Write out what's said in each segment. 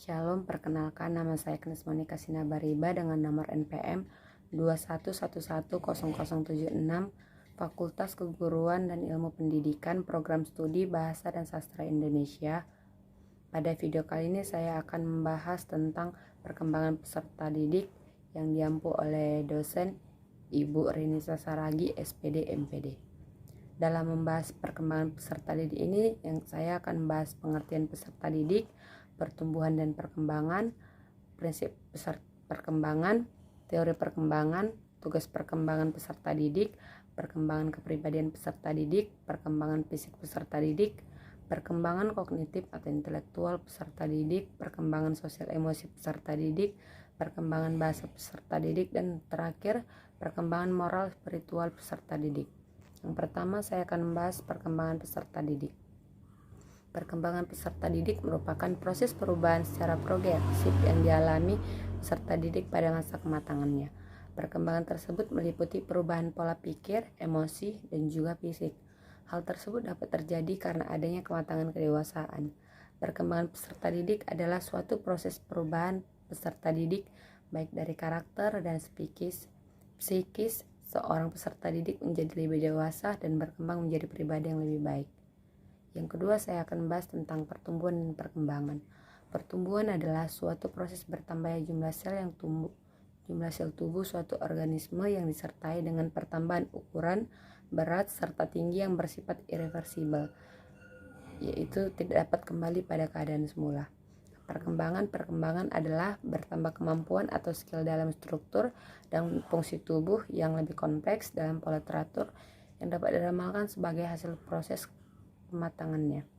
Shalom, perkenalkan nama saya Agnes Monika Sinabariba dengan nomor NPM 211100076, Fakultas Keguruan dan Ilmu Pendidikan, Program Studi Bahasa dan Sastra Indonesia. Pada video kali ini saya akan membahas tentang perkembangan peserta didik yang diampu oleh dosen Ibu Rinisa Saragi, SPD MPD. Dalam membahas perkembangan peserta didik ini, yang saya akan membahas pengertian peserta didik, pertumbuhan dan perkembangan, prinsip perkembangan, teori perkembangan, tugas perkembangan peserta didik, perkembangan kepribadian peserta didik, perkembangan fisik peserta didik, perkembangan kognitif atau intelektual peserta didik, perkembangan sosial emosi peserta didik, perkembangan bahasa peserta didik, dan terakhir perkembangan moral spiritual peserta didik. Yang pertama, saya akan membahas perkembangan peserta didik. Perkembangan peserta didik merupakan proses perubahan secara progresif yang dialami peserta didik pada masa kematangannya. Perkembangan tersebut meliputi perubahan pola pikir, emosi, dan juga fisik. Hal tersebut dapat terjadi karena adanya kematangan kedewasaan. Perkembangan peserta didik adalah suatu proses perubahan peserta didik baik dari karakter dan psikis seorang peserta didik menjadi lebih dewasa dan berkembang menjadi pribadi yang lebih baik. Yang kedua, saya akan membahas tentang pertumbuhan dan perkembangan. Pertumbuhan adalah suatu proses bertambahnya jumlah sel tubuh suatu organisme yang disertai dengan pertambahan ukuran, berat, serta tinggi yang bersifat irreversibel, yaitu tidak dapat kembali pada keadaan semula. Perkembangan adalah bertambah kemampuan atau skill dalam struktur dan fungsi tubuh yang lebih kompleks dalam pola teratur yang dapat diramalkan sebagai hasil proses kematangannya.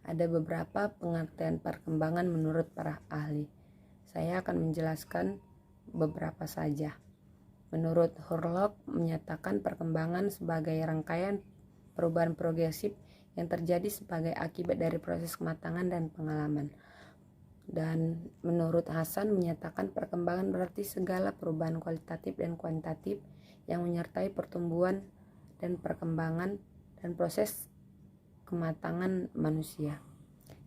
Ada beberapa pengertian perkembangan menurut para ahli. Saya akan menjelaskan beberapa saja. Menurut Hurlock menyatakan perkembangan sebagai rangkaian perubahan progresif yang terjadi sebagai akibat dari proses kematangan dan pengalaman. Dan menurut Hasan menyatakan perkembangan berarti segala perubahan kualitatif dan kuantitatif yang menyertai pertumbuhan dan perkembangan dan proses kematangan manusia.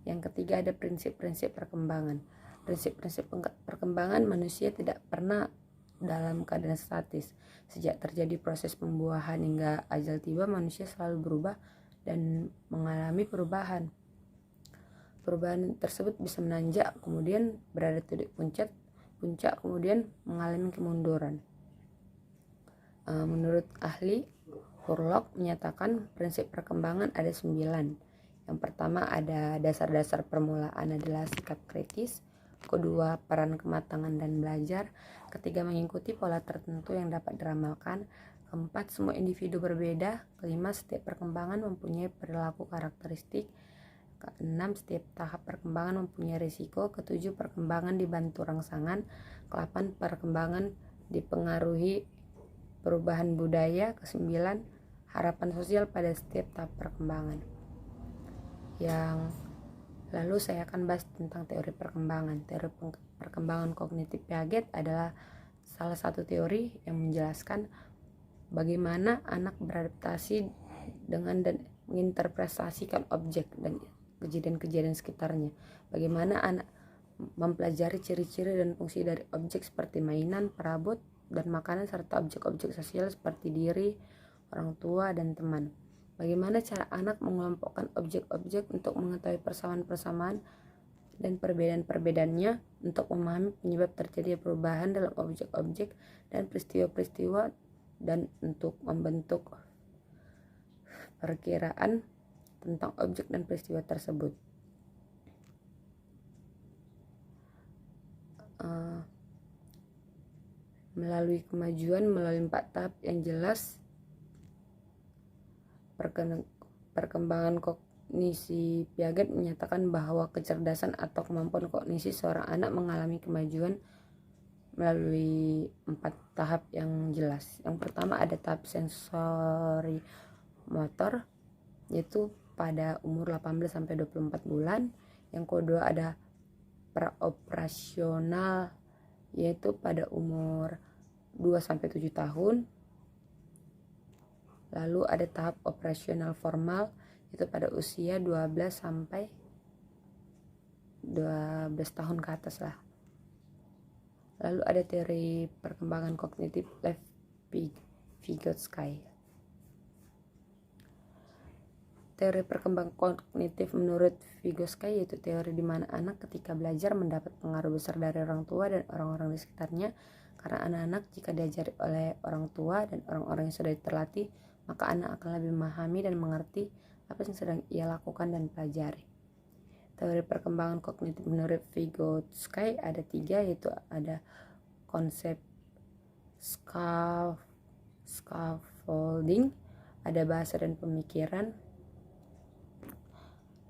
Yang ketiga, ada prinsip-prinsip perkembangan. Prinsip-prinsip perkembangan manusia tidak pernah dalam keadaan statis. Sejak terjadi proses pembuahan hingga ajal tiba, manusia selalu berubah dan mengalami perubahan. Perubahan tersebut bisa menanjak, kemudian berada di puncak, kemudian mengalami kemunduran. Menurut ahli, Hurlock menyatakan prinsip perkembangan ada 9. Yang pertama, ada dasar-dasar permulaan adalah sikap kritis. Kedua, peran kematangan dan belajar. Ketiga, mengikuti pola tertentu yang dapat diramalkan. Keempat, semua individu berbeda. Kelima, setiap perkembangan mempunyai perilaku karakteristik. Keenam, setiap tahap perkembangan mempunyai risiko. Ketujuh, perkembangan dibantu rangsangan. Kelapan, perkembangan dipengaruhi perubahan budaya. Kesembilan, harapan sosial pada setiap tahap perkembangan. Yang lalu saya akan bahas tentang teori perkembangan. Teori perkembangan kognitif Piaget adalah salah satu teori yang menjelaskan bagaimana anak beradaptasi dengan dan menginterpretasikan objek dan kejadian-kejadian sekitarnya. Bagaimana anak mempelajari ciri-ciri dan fungsi dari objek seperti mainan, perabot, dan makanan, serta objek-objek sosial seperti diri, orang tua, dan teman. Bagaimana cara anak mengelompokkan objek-objek untuk mengetahui persamaan-persamaan dan perbedaan-perbedaannya, untuk memahami penyebab terjadinya perubahan dalam objek-objek dan peristiwa-peristiwa, dan untuk membentuk perkiraan tentang objek dan peristiwa tersebut. Melalui kemajuan melalui 4 tahap yang jelas, perkembangan kognisi Piaget menyatakan bahwa kecerdasan atau kemampuan kognisi seorang anak mengalami kemajuan melalui 4 tahap yang jelas. Yang pertama, ada tahap sensori motor, yaitu pada umur 18 sampai 24 bulan. Yang kedua, ada praoperasional, yaitu pada umur 2 sampai 7 tahun. Lalu ada tahap operasional formal, itu pada usia 12 sampai 12 tahun ke atas lah. Lalu ada teori perkembangan kognitif Lev Vygotsky. Teori perkembangan kognitif menurut Vygotsky yaitu teori di mana anak ketika belajar mendapat pengaruh besar dari orang tua dan orang-orang di sekitarnya. Karena anak-anak jika diajari oleh orang tua dan orang-orang yang sudah terlatih, maka anak akan lebih memahami dan mengerti apa yang sedang ia lakukan dan pelajari. Teori perkembangan kognitif menurut Vygotsky ada 3, yaitu ada konsep scaffolding, ada bahasa dan pemikiran,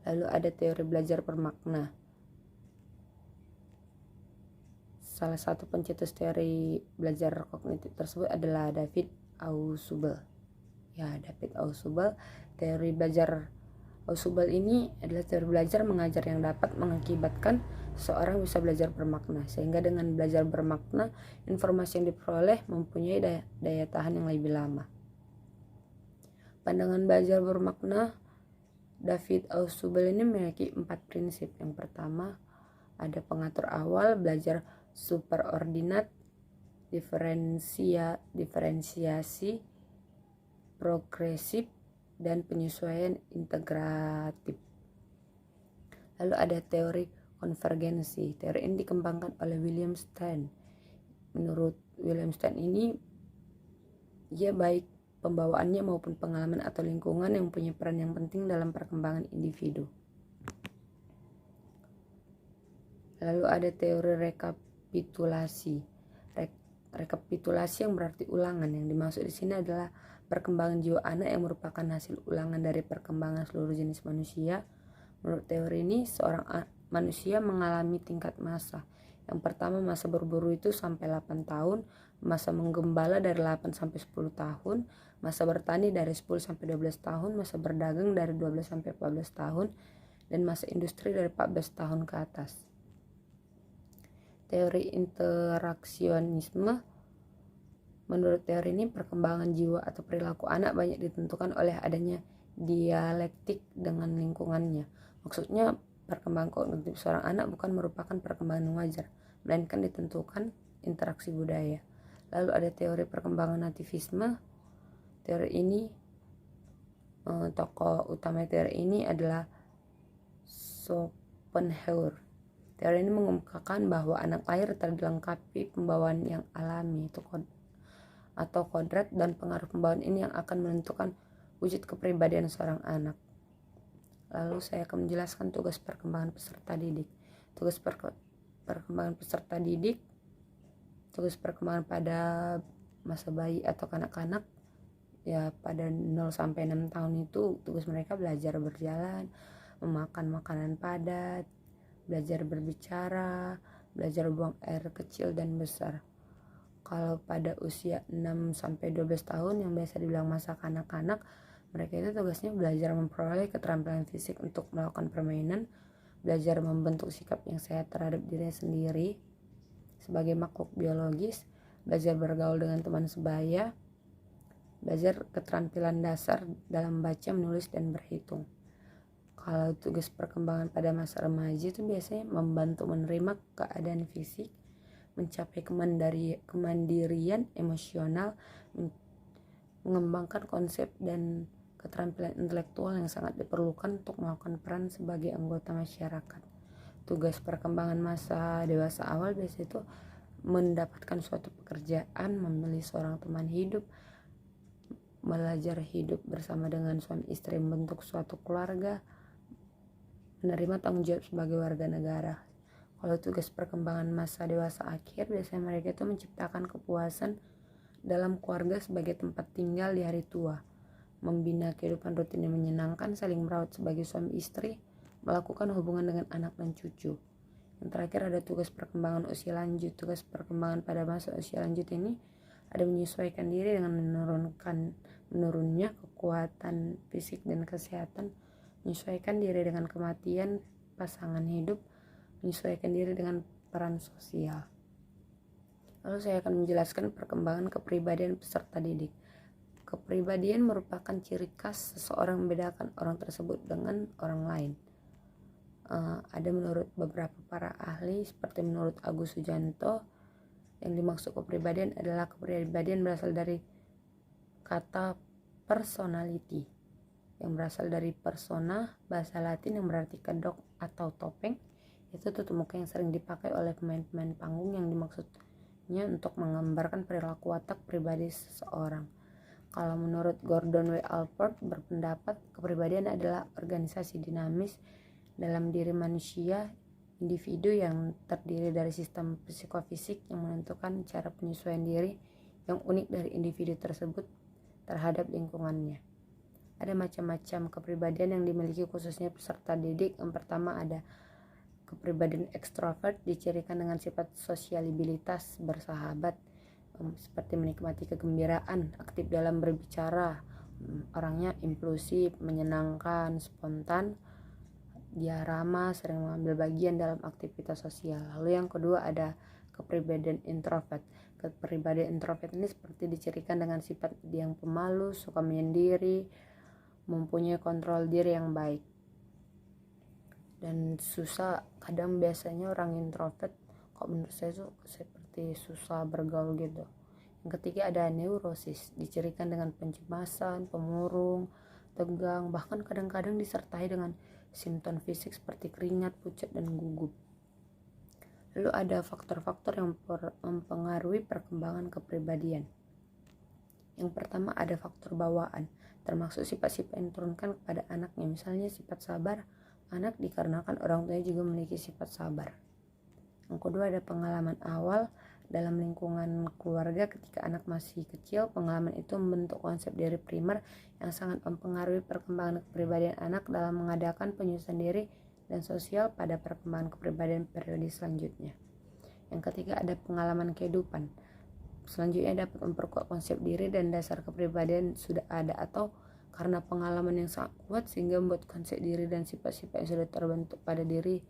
lalu ada teori belajar bermakna. Salah satu pencetus teori belajar kognitif tersebut adalah David Ausubel. David Ausubel. Teori belajar Ausubel ini adalah teori belajar mengajar yang dapat mengakibatkan seseorang bisa belajar bermakna, sehingga dengan belajar bermakna, informasi yang diperoleh mempunyai daya tahan yang lebih lama. Pandangan belajar bermakna David Ausubel ini memiliki 4 prinsip. Yang pertama, ada pengatur awal, belajar superordinat, diferensiasi progresif, dan penyesuaian integratif. Lalu ada teori konvergensi. Teori ini dikembangkan oleh William Stein. Menurut William Stein ini, ia baik pembawaannya maupun pengalaman atau lingkungan yang punya peran yang penting dalam perkembangan individu. Lalu ada teori rekapitulasi. Rekapitulasi yang berarti ulangan. Yang dimaksud di sini adalah perkembangan jiwa anak yang merupakan hasil ulangan dari perkembangan seluruh jenis manusia. Menurut teori ini, seorang manusia mengalami tingkat masa. Yang pertama, masa berburu itu sampai 8 tahun, masa menggembala dari 8 sampai 10 tahun, masa bertani dari 10 sampai 12 tahun, masa berdagang dari 12 sampai 14 tahun, dan masa industri dari 14 tahun ke atas. Teori interaksionisme. Menurut teori ini, perkembangan jiwa atau perilaku anak banyak ditentukan oleh adanya dialektik dengan lingkungannya. Maksudnya, perkembangan kognitif seorang anak bukan merupakan perkembangan yang wajar, melainkan ditentukan interaksi budaya. Lalu ada teori perkembangan nativisme. Teori ini, tokoh utama teori ini adalah Schopenhauer. Teori ini mengemukakan bahwa anak lahir telah dilengkapi pembawaan yang alami atau kodrat, dan pengaruh pembawaan ini yang akan menentukan wujud kepribadian seorang anak. Lalu saya akan menjelaskan tugas perkembangan peserta didik. Tugas perkembangan peserta didik, tugas perkembangan pada masa bayi atau kanak-kanak, pada 0 sampai 6 tahun itu tugas mereka belajar berjalan, memakan makanan padat, belajar berbicara, belajar buang air kecil dan besar. Kalau pada usia 6 sampai 12 tahun yang biasa dibilang masa kanak-kanak, mereka itu tugasnya belajar memperoleh keterampilan fisik untuk melakukan permainan, belajar membentuk sikap yang sehat terhadap dirinya sendiri sebagai makhluk biologis, belajar bergaul dengan teman sebaya, belajar keterampilan dasar dalam membaca, menulis, dan berhitung. Kalau tugas perkembangan pada masa remaja itu biasanya membantu menerima keadaan fisik, mencapai kemandirian emosional, mengembangkan konsep dan keterampilan intelektual yang sangat diperlukan untuk melakukan peran sebagai anggota masyarakat. Tugas perkembangan masa dewasa awal biasanya itu mendapatkan suatu pekerjaan, memilih seorang teman hidup, belajar hidup bersama dengan suami istri, membentuk suatu keluarga, menerima tanggung jawab sebagai warga negara. Kalau tugas perkembangan masa dewasa akhir, biasanya mereka itu menciptakan kepuasan dalam keluarga sebagai tempat tinggal di hari tua, membina kehidupan rutin yang menyenangkan, saling merawat sebagai suami istri, melakukan hubungan dengan anak dan cucu. Yang terakhir ada tugas perkembangan usia lanjut. Tugas perkembangan pada masa usia lanjut ini ada menyesuaikan diri dengan menurunnya kekuatan fisik dan kesehatan, menyesuaikan diri dengan kematian pasangan hidup, menyesuaikan diri dengan peran sosial. Lalu saya akan menjelaskan perkembangan kepribadian peserta didik. Kepribadian merupakan ciri khas seseorang, membedakan orang tersebut dengan orang lain. Ada menurut beberapa para ahli, seperti menurut Agus Sujanto, yang dimaksud kepribadian adalah kepribadian berasal dari kata personality, yang berasal dari persona, bahasa Latin yang berarti kedok atau topeng. Itu tutup muka yang sering dipakai oleh pemain-pemain panggung yang dimaksudnya untuk menggambarkan perilaku watak pribadi seseorang. Kalau menurut Gordon W. Allport berpendapat kepribadian adalah organisasi dinamis dalam diri manusia, individu yang terdiri dari sistem psikofisik yang menentukan cara penyesuaian diri yang unik dari individu tersebut terhadap lingkungannya. Ada macam-macam kepribadian yang dimiliki khususnya peserta didik. Yang pertama ada kepribadian ekstrovert, dicirikan dengan sifat sosialibilitas, bersahabat, seperti menikmati kegembiraan, aktif dalam berbicara, orangnya impulsif, menyenangkan, spontan, dia ramah, sering mengambil bagian dalam aktivitas sosial. Lalu yang kedua ada kepribadian introvert. Kepribadian introvert ini seperti dicirikan dengan sifat yang pemalu, suka menyendiri, mempunyai kontrol diri yang baik, dan susah. Kadang biasanya orang introvert, kok menurut saya tuh seperti susah bergaul gitu. Yang ketiga ada neurosis, dicirikan dengan pencemasan, pemurung, tegang, bahkan kadang-kadang disertai dengan simptom fisik seperti keringat, pucat, dan gugup. Lalu ada faktor-faktor yang mempengaruhi perkembangan kepribadian. Yang pertama ada faktor bawaan, termasuk sifat-sifat yang diturunkan kepada anaknya. Misalnya sifat sabar, anak dikarenakan orang tuanya juga memiliki sifat sabar. Yang kedua ada pengalaman awal dalam lingkungan keluarga. Ketika anak masih kecil, pengalaman itu membentuk konsep diri primer yang sangat mempengaruhi perkembangan kepribadian anak dalam mengadakan penyusunan diri dan sosial pada perkembangan kepribadian periode selanjutnya. Yang ketiga ada pengalaman kehidupan. Selanjutnya dapat memperkuat konsep diri dan dasar kepribadian sudah ada, atau karena pengalaman yang sangat kuat sehingga membuat konsep diri dan sifat-sifat yang sudah terbentuk pada diri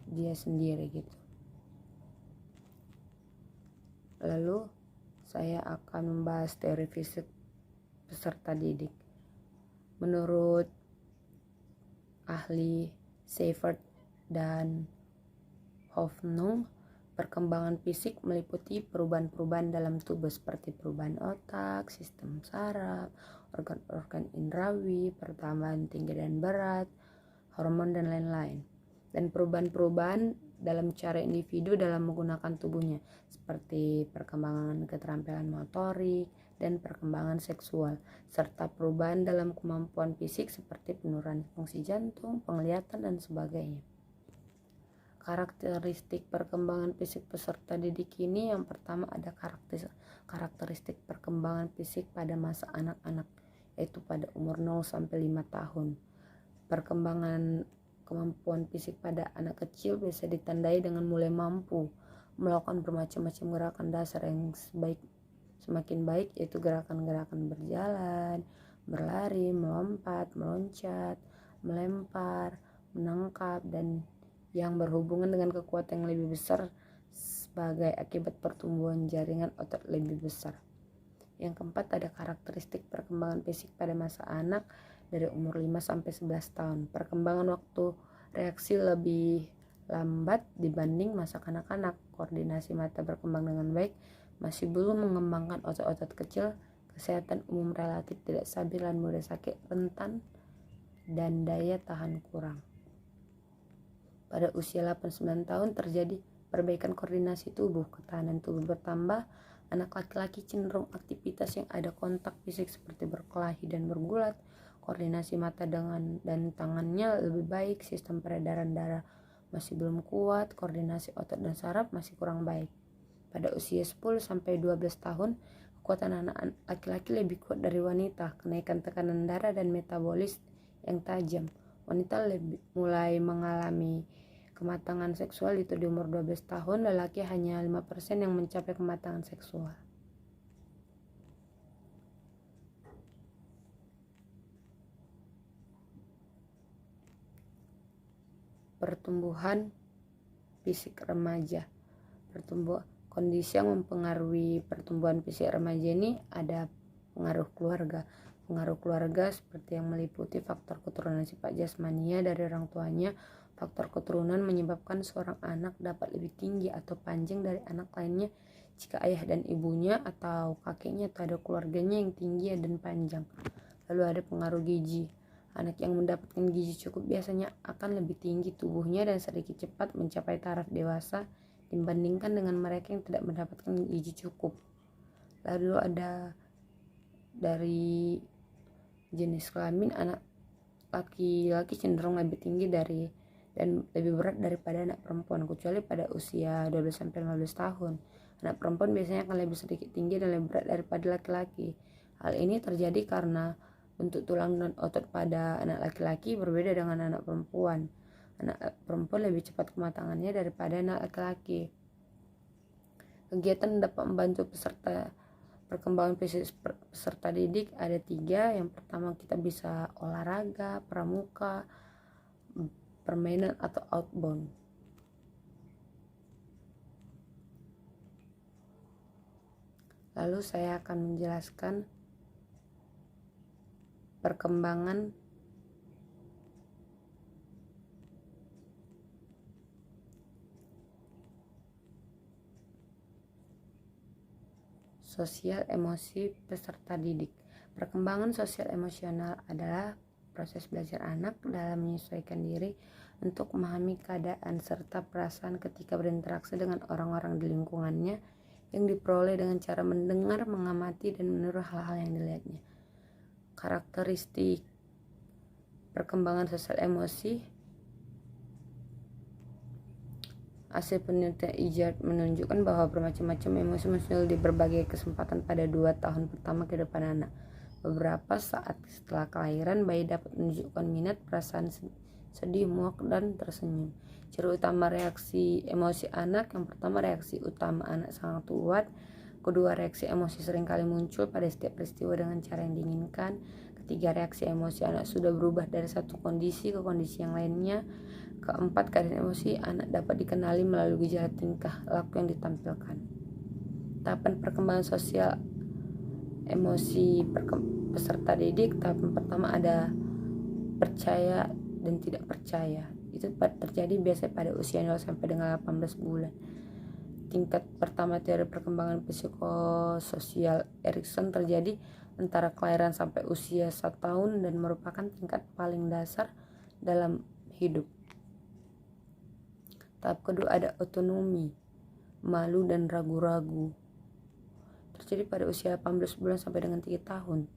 dia sendiri gitu. Lalu saya akan membahas teori fisik peserta didik. Menurut ahli Seifert dan Hoffnung, perkembangan fisik meliputi perubahan-perubahan dalam tubuh seperti perubahan otak, sistem saraf, organ-organ indrawi, pertambahan tinggi dan berat, hormon, dan lain-lain. Dan perubahan-perubahan dalam cara individu dalam menggunakan tubuhnya, seperti perkembangan keterampilan motorik dan perkembangan seksual, serta perubahan dalam kemampuan fisik seperti penurunan fungsi jantung, penglihatan, dan sebagainya. Karakteristik perkembangan fisik peserta didik ini, yang pertama ada karakteristik perkembangan fisik pada masa anak-anak, yaitu pada umur 0-5 tahun. Perkembangan kemampuan fisik pada anak kecil bisa ditandai dengan mulai mampu melakukan bermacam-macam gerakan dasar yang semakin baik, yaitu gerakan-gerakan berjalan, berlari, melompat, meloncat, melempar, menangkap, dan yang berhubungan dengan kekuatan yang lebih besar sebagai akibat pertumbuhan jaringan otot lebih besar. Yang keempat ada karakteristik perkembangan fisik pada masa anak dari umur 5-11 tahun. Perkembangan waktu reaksi lebih lambat dibanding masa kanak-kanak. Koordinasi mata berkembang dengan baik, masih belum mengembangkan otot-otot kecil, kesehatan umum relatif tidak stabil dan mudah sakit, rentan, dan daya tahan kurang. Pada usia 8-9 tahun terjadi perbaikan koordinasi tubuh, ketahanan tubuh bertambah. Anak laki-laki cenderung aktivitas yang ada kontak fisik seperti berkelahi dan bergulat. Koordinasi mata dan tangannya lebih baik, sistem peredaran darah masih belum kuat, koordinasi otot dan saraf masih kurang baik. Pada usia 10-12 tahun, kekuatan anak laki-laki lebih kuat dari wanita, kenaikan tekanan darah dan metabolis yang tajam. Wanita mulai mengalami kematangan seksual itu di umur 12 tahun, lelaki hanya 5% yang mencapai kematangan seksual. Pertumbuhan fisik remaja. Kondisi yang mempengaruhi pertumbuhan fisik remaja ini ada pengaruh keluarga. Pengaruh keluarga seperti yang meliputi faktor keturunan sifat jasmania dari orang tuanya, Faktor keturunan menyebabkan seorang anak dapat lebih tinggi atau panjang dari anak lainnya jika ayah dan ibunya atau kakeknya atau ada keluarganya yang tinggi dan panjang. Lalu ada pengaruh gizi. Anak yang mendapatkan gizi cukup biasanya akan lebih tinggi tubuhnya dan sedikit cepat mencapai taraf dewasa dibandingkan dengan mereka yang tidak mendapatkan gizi cukup. Lalu ada dari jenis kelamin, anak laki-laki cenderung lebih tinggi dan lebih berat daripada anak perempuan, kecuali pada usia 12-15 tahun. Anak perempuan biasanya akan lebih sedikit tinggi dan lebih berat daripada laki-laki. Hal ini terjadi karena bentuk tulang dan otot pada anak laki-laki berbeda dengan anak perempuan. Anak perempuan lebih cepat kematangannya daripada anak laki-laki. Kegiatan dapat membantu perkembangan peserta didik ada 3. Yang pertama, kita bisa olahraga, pramuka, permainan atau outbound. Lalu saya akan menjelaskan perkembangan sosial emosi peserta didik. Perkembangan sosial emosional adalah proses belajar anak dalam menyesuaikan diri untuk memahami keadaan serta perasaan ketika berinteraksi dengan orang-orang di lingkungannya yang diperoleh dengan cara mendengar, mengamati, dan meniru hal-hal yang dilihatnya. Karakteristik perkembangan sosial emosi. Hasil penelitian IJAD menunjukkan bahwa bermacam-macam emosi muncul di berbagai kesempatan pada 2 tahun pertama kehidupan anak. Beberapa saat setelah kelahiran, bayi dapat menunjukkan minat, perasaan sedih, muak, dan tersenyum. Ciri utama reaksi emosi anak. Yang pertama, reaksi utama anak sangat kuat. Kedua, reaksi emosi seringkali muncul pada setiap peristiwa dengan cara yang diinginkan. Ketiga, reaksi emosi anak sudah berubah dari satu kondisi ke kondisi yang lainnya. Keempat, keadaan emosi anak dapat dikenali melalui gejala tingkah laku yang ditampilkan. Tahapan perkembangan sosial emosi peserta didik. Tahapan pertama ada percaya dan tidak percaya. Itu terjadi biasanya pada usia 0 sampai dengan 18 bulan. Tingkat pertama teori perkembangan psikososial Erikson terjadi antara kelahiran sampai usia 1 tahun dan merupakan tingkat paling dasar dalam hidup. Tahap kedua ada otonomi, malu dan ragu-ragu. Terjadi pada usia 18 bulan sampai dengan 3 tahun.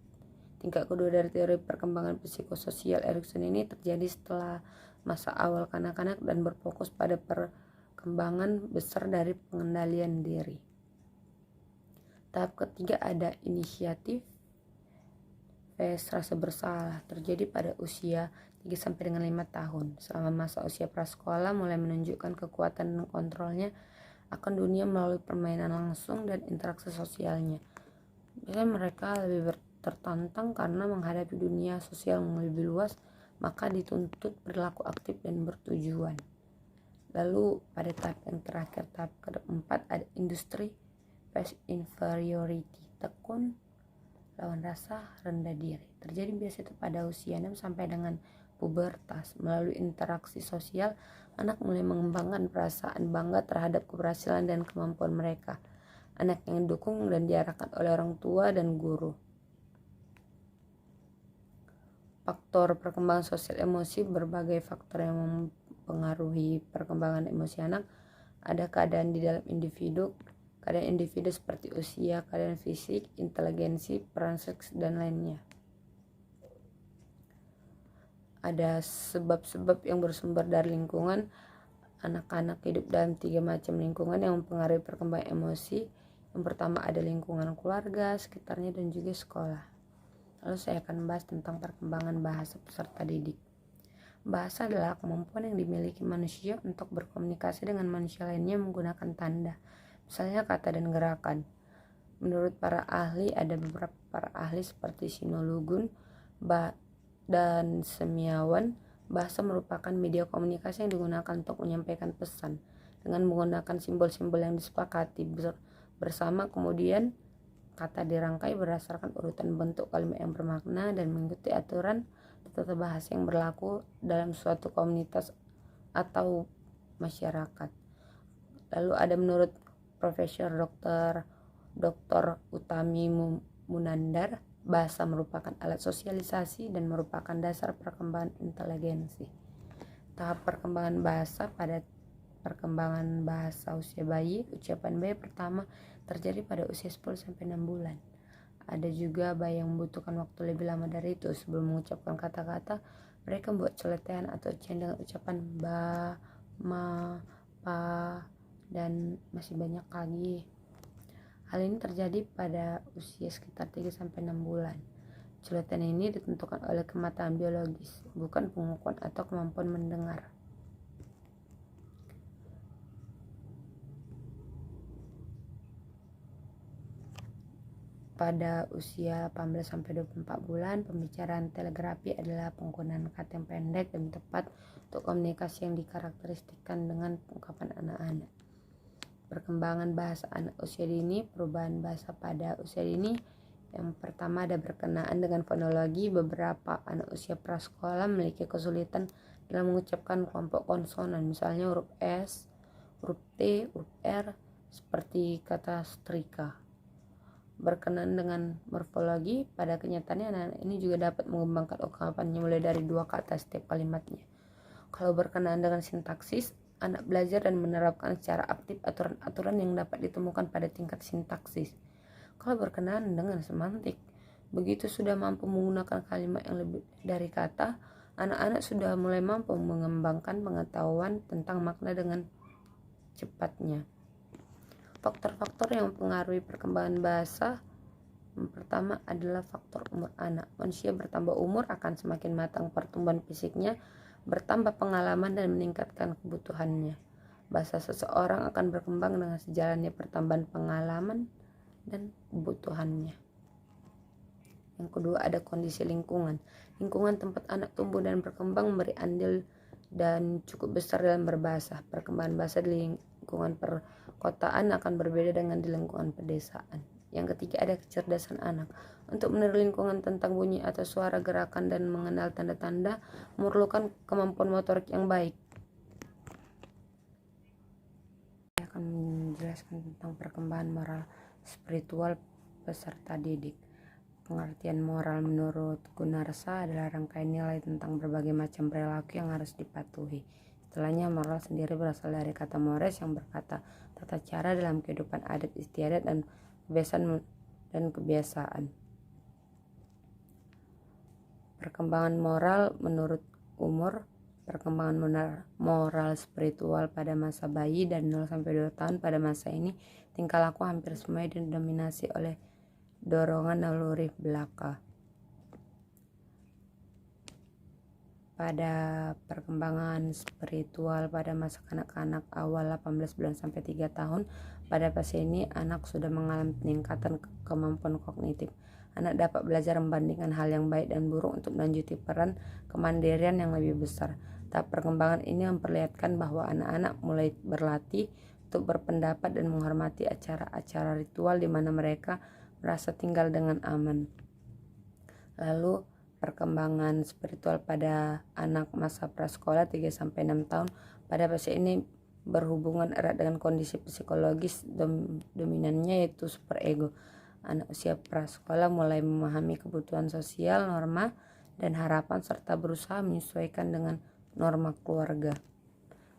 Tingkat kedua dari teori perkembangan psikososial Erikson ini terjadi setelah masa awal kanak-kanak dan berfokus pada perkembangan besar dari pengendalian diri. Tahap ketiga ada inisiatif, rasa bersalah, terjadi pada usia 3 sampai dengan 5 tahun. Selama masa usia prasekolah mulai menunjukkan kekuatan dan kontrolnya akan dunia melalui permainan langsung dan interaksi sosialnya. Biasanya mereka lebih tertantang karena menghadapi dunia sosial yang lebih luas, maka dituntut berlaku aktif dan bertujuan. Lalu pada tahap yang terakhir, tahap keempat ada industri phase inferiority, tekun, lawan rasa rendah diri. Terjadi biasanya pada usia 6 sampai dengan pubertas. Melalui interaksi sosial, anak mulai mengembangkan perasaan bangga terhadap keberhasilan dan kemampuan mereka. Anak yang didukung dan diarahkan oleh orang tua dan guru. Faktor perkembangan sosial emosi. Berbagai faktor yang mempengaruhi perkembangan emosi anak. Ada keadaan di dalam individu, keadaan individu seperti usia, keadaan fisik, inteligensi, peran seks, dan lainnya. Ada sebab-sebab yang bersumber dari lingkungan. Anak-anak hidup dalam 3 macam lingkungan yang mempengaruhi perkembangan emosi. Yang pertama ada lingkungan keluarga, sekitarnya, dan juga sekolah. Lalu saya akan membahas tentang perkembangan bahasa peserta didik. Bahasa adalah kemampuan yang dimiliki manusia untuk berkomunikasi dengan manusia lainnya menggunakan tanda, misalnya kata dan gerakan. Menurut para ahli, ada beberapa para ahli seperti sinologun dan semiawan, bahasa merupakan media komunikasi yang digunakan untuk menyampaikan pesan dengan menggunakan simbol-simbol yang disepakati bersama. Kemudian kata dirangkai berdasarkan urutan bentuk kalimat yang bermakna dan mengikuti aturan tata bahasa yang berlaku dalam suatu komunitas atau masyarakat. Lalu ada menurut Profesor Dr. Utami Munandar, bahasa merupakan alat sosialisasi dan merupakan dasar perkembangan inteligensi. Tahap perkembangan bahasa. Pada perkembangan bahasa usia bayi, ucapan bayi pertama terjadi pada usia 10-6 bulan. Ada juga bayi yang membutuhkan waktu lebih lama dari itu. Sebelum mengucapkan kata-kata, mereka membuat celotehan atau ujian dengan ucapan ba, ma, pa, dan masih banyak lagi. Hal ini terjadi pada usia sekitar 3-6 bulan. Celotehan ini ditentukan oleh kematangan biologis, bukan pengukuhan atau kemampuan mendengar. Pada usia 18-24 bulan, pembicaraan telegrafi adalah penggunaan kata yang pendek dan tepat untuk komunikasi yang dikarakteristikkan dengan ungkapan anak-anak. Perkembangan bahasa anak usia dini. Perubahan bahasa pada usia dini. Yang pertama ada berkenaan dengan fonologi. Beberapa anak usia prasekolah memiliki kesulitan dalam mengucapkan kelompok konsonan, misalnya huruf S, huruf T, huruf R, seperti kata setrika. Berkenaan dengan morfologi, pada kenyataannya anak-anak ini juga dapat mengembangkan ungkapannya mulai dari 2 kata setiap kalimatnya. Kalau berkenaan dengan sintaksis, anak belajar dan menerapkan secara aktif aturan-aturan yang dapat ditemukan pada tingkat sintaksis. Kalau berkenaan dengan semantik, begitu sudah mampu menggunakan kalimat yang lebih dari kata, anak-anak sudah mulai mampu mengembangkan pengetahuan tentang makna dengan cepatnya. Faktor-faktor yang mempengaruhi perkembangan bahasa. Yang pertama adalah faktor umur anak. Manusia bertambah umur akan semakin matang pertumbuhan fisiknya, bertambah pengalaman dan meningkatkan kebutuhannya. Bahasa seseorang akan berkembang dengan sejalannya pertambahan pengalaman dan kebutuhannya. Yang kedua ada kondisi lingkungan. Lingkungan tempat anak tumbuh dan berkembang memberi andil dan cukup besar dalam berbahasa. Perkembangan bahasa di lingkungan perkotaan akan berbeda dengan di lingkungan pedesaan. Yang ketiga ada kecerdasan anak. Untuk meniru lingkungan tentang bunyi atau suara, gerakan, dan mengenal tanda-tanda memerlukan kemampuan motorik yang baik. Saya akan menjelaskan tentang perkembangan moral spiritual peserta didik. Pengertian moral menurut Gunarsa adalah rangkaian nilai tentang berbagai macam perilaku yang harus dipatuhi. Istilahnya moral sendiri berasal dari kata mores yang berkata tata cara dalam kehidupan adat istiadat dan kebiasaan. Perkembangan moral menurut umur. Perkembangan moral spiritual pada masa bayi dan 0-2 tahun. Pada masa ini tingkah laku hampir semuanya didominasi oleh dorongan naluri belaka. Pada perkembangan spiritual pada masa kanak-kanak awal 18 bulan sampai 3 tahun, pada fase ini anak sudah mengalami peningkatan kemampuan kognitif. Anak dapat belajar membandingkan hal yang baik dan buruk untuk melanjuti peran kemandirian yang lebih besar. Tahap perkembangan ini memperlihatkan bahwa anak-anak mulai berlatih untuk berpendapat dan menghormati acara-acara ritual di mana mereka merasa tinggal dengan aman. Lalu perkembangan spiritual pada anak masa prasekolah 3-6 tahun. Pada fase ini berhubungan erat dengan kondisi psikologis dominannya yaitu superego. Anak usia prasekolah mulai memahami kebutuhan sosial, norma, dan harapan serta berusaha menyesuaikan dengan norma keluarga.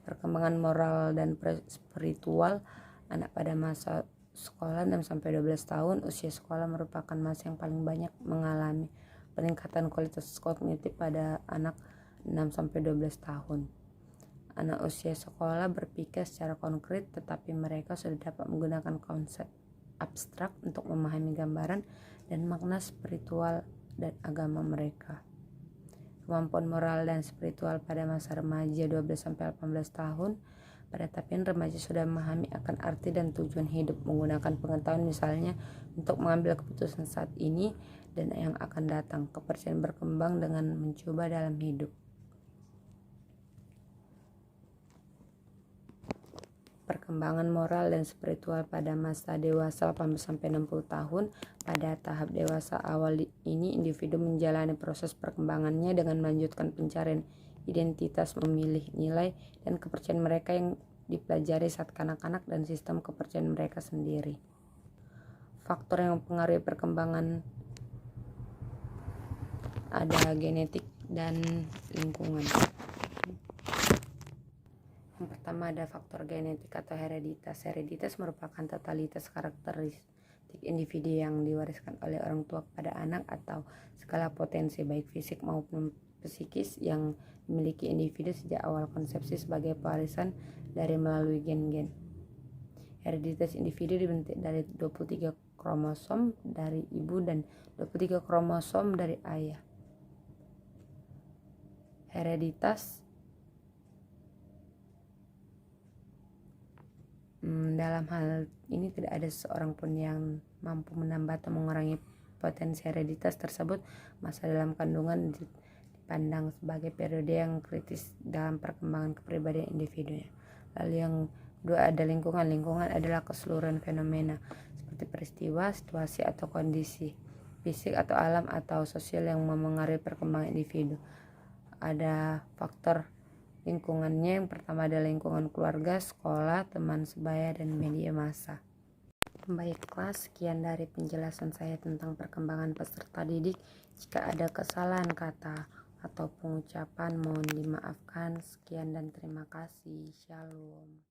Perkembangan moral dan spiritual anak pada masa sekolah 6-12 tahun. Usia sekolah merupakan masa yang paling banyak mengalami peningkatan kualitas kognitif pada anak 6-12 tahun. Anak usia sekolah berpikir secara konkret, tetapi mereka sudah dapat menggunakan konsep abstrak untuk memahami gambaran dan makna spiritual dan agama mereka. Kemampuan moral dan spiritual pada masa remaja 12-18 tahun. Pada tahapan remaja sudah memahami akan arti dan tujuan hidup, menggunakan pengetahuan misalnya untuk mengambil keputusan saat ini dan yang akan datang. Kepercayaan berkembang dengan mencoba dalam hidup. Perkembangan moral dan spiritual pada masa dewasa 18-60 tahun. Pada tahap dewasa awal ini individu menjalani proses perkembangannya dengan melanjutkan pencarian identitas, memilih, nilai, dan kepercayaan mereka yang dipelajari saat kanak-kanak dan sistem kepercayaan mereka sendiri. Faktor yang mempengaruhi perkembangan ada genetik dan lingkungan. Yang pertama ada faktor genetik atau hereditas. Hereditas merupakan totalitas karakteristik individu yang diwariskan oleh orang tua kepada anak atau segala potensi baik fisik maupun psikis yang dimiliki individu sejak awal konsepsi sebagai pewarisan dari melalui gen-gen. Hereditas individu dibentuk dari 23 kromosom dari ibu dan 23 kromosom dari ayah. Hereditas dalam hal ini tidak ada seorang pun yang mampu menambah atau mengurangi potensi hereditas tersebut. Masa dalam kandungan dipandang sebagai periode yang kritis dalam perkembangan kepribadian individunya. Lalu yang kedua ada lingkungan. Lingkungan adalah keseluruhan fenomena seperti peristiwa, situasi atau kondisi fisik atau alam atau sosial yang memengaruhi perkembangan individu. Ada faktor lingkungannya. Yang pertama adalah lingkungan keluarga, sekolah, teman sebaya, dan media massa. Baiklah, sekian dari penjelasan saya tentang perkembangan peserta didik. Jika ada kesalahan kata atau pengucapan mohon dimaafkan. Sekian dan terima kasih. Shalom.